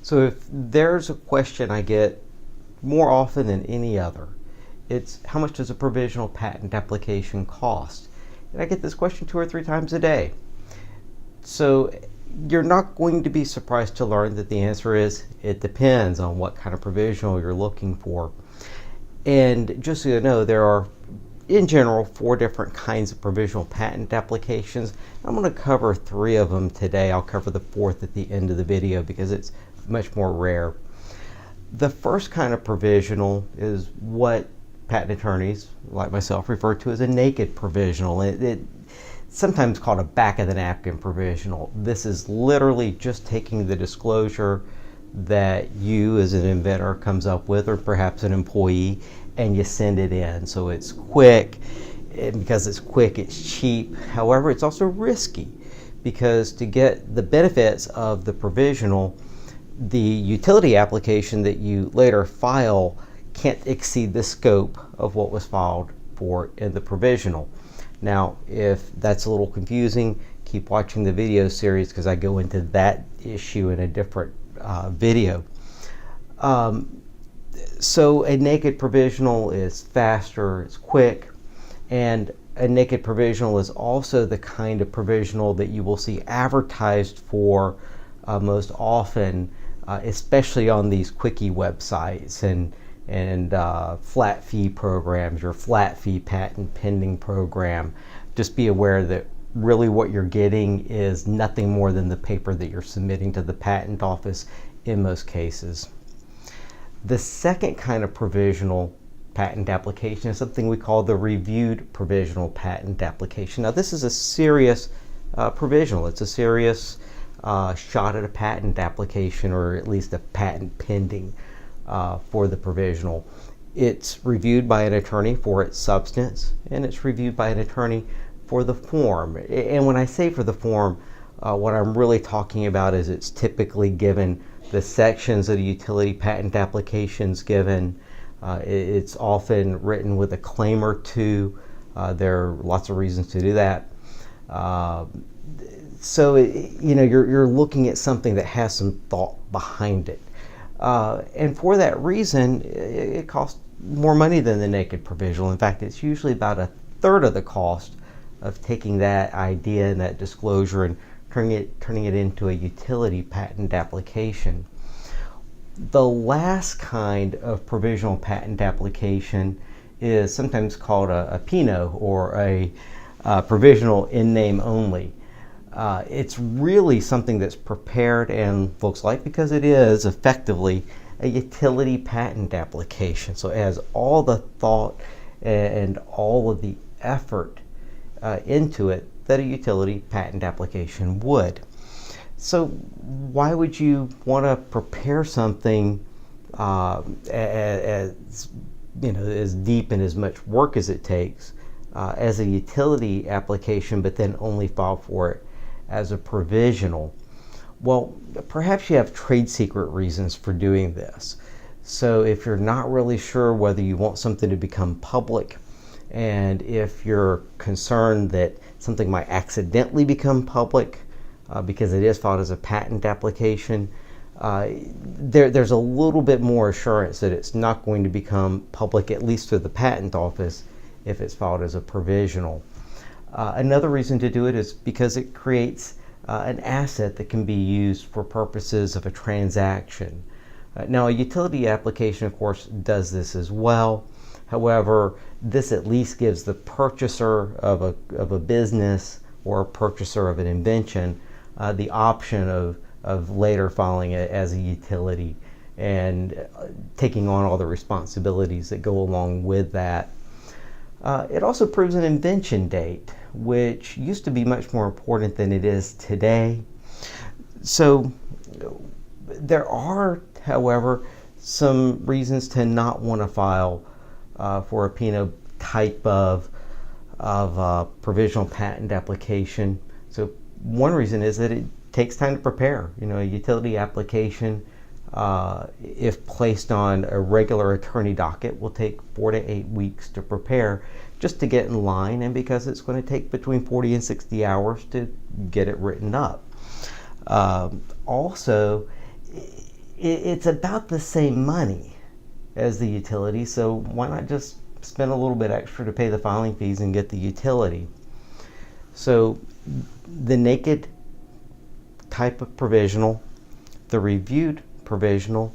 So if there's a question I get more often than any other, it's how much does a provisional patent application cost? And I get this question 2 or 3 times a day. So you're not going to be surprised to learn that the answer is it depends on what kind of provisional you're looking for. And just so you know, there are in general 4 different kinds of provisional patent applications. I'm going to cover 3 of them today. I'll cover the 4th at the end of the video because it's much more rare. The first kind of provisional is what patent attorneys like myself refer to as a naked provisional. It's sometimes called a back of the napkin provisional. This is literally just taking the disclosure that you as an inventor comes up with, or perhaps an employee, and you send it in. So it's quick, and because it's quick, it's cheap. However, it's also risky because to get the benefits of the provisional, the utility application that you later file can't exceed the scope of what was filed for in the provisional. Now, if that's a little confusing, keep watching the video series because I go into that issue in a different video. So a naked provisional is faster, it's quick, and a naked provisional is also the kind of provisional that you will see advertised for most often, especially on these quickie websites and flat fee programs, your flat fee patent pending program. Just be aware that really what you're getting is nothing more than the paper that you're submitting to the patent office in most cases. The second kind of provisional patent application is something we call the reviewed provisional patent application. Now this is a serious provisional. It's a serious shot at a patent application, or at least a patent pending for the provisional. It's reviewed by an attorney for its substance, and it's reviewed by an attorney for the form. And when I say for the form, what I'm really talking about is it's typically given the sections of the utility patent applications given. It's often written with a claim or two. There are lots of reasons to do that. So you're looking at something that has some thought behind it. And for that reason, it costs more money than the naked provisional. In fact, it's usually about 1/3 of the cost of taking that idea and that disclosure and turning it into a utility patent application. The last kind of provisional patent application is sometimes called a PINO, or a Provisional In Name Only. It's really something that's prepared and looks like, because it is effectively a utility patent application. So it has all the thought and all of the effort into it that a utility patent application would. So why would you want to prepare something as deep and as much work as it takes as a utility application, but then only file for it as a provisional? Well, perhaps you have trade secret reasons for doing this. So if you're not really sure whether you want something to become public, and if you're concerned that something might accidentally become public because it is filed as a patent application, there's a little bit more assurance that it's not going to become public, at least through the patent office, if it's filed as a provisional. Another reason to do it is because it creates an asset that can be used for purposes of a transaction. Now, a utility application, of course, does this as well. However, this at least gives the purchaser of a business or a purchaser of an invention the option of later filing it as a utility and taking on all the responsibilities that go along with that. It also proves an invention date, which used to be much more important than it is today. So there are, however, some reasons to not want to file for a PINO type of provisional patent application. So one reason is that it takes time to prepare. A utility application, if placed on a regular attorney docket, will take 4 to 8 weeks to prepare just to get in line, and because it's going to take between 40 and 60 hours to get it written up. Also, it's about the same money as the utility, so why not just spend a little bit extra to pay the filing fees and get the utility? So the naked type of provisional, the reviewed provisional,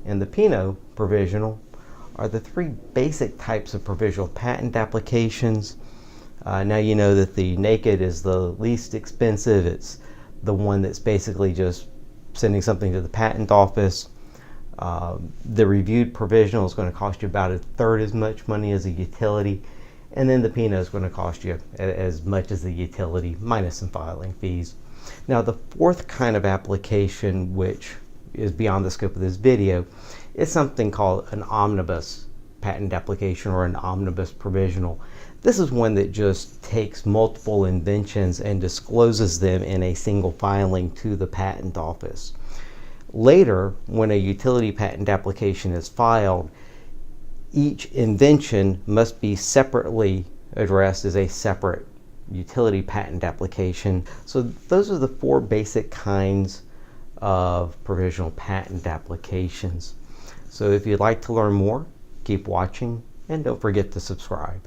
and the PINO provisional are the three basic types of provisional patent applications. Now you know that the naked is the least expensive. It's the one that's basically just sending something to the patent office. The reviewed provisional is going to cost you about a third as much money as a utility, and then the PINO is going to cost you as much as the utility minus some filing fees. Now the fourth kind of application, which is beyond the scope of this video, is something called an omnibus patent application or an omnibus provisional. This is one that just takes multiple inventions and discloses them in a single filing to the patent office. Later, when a utility patent application is filed, each invention must be separately addressed as a separate utility patent application. So those are the four basic kinds of provisional patent applications. So if you'd like to learn more, keep watching and don't forget to subscribe.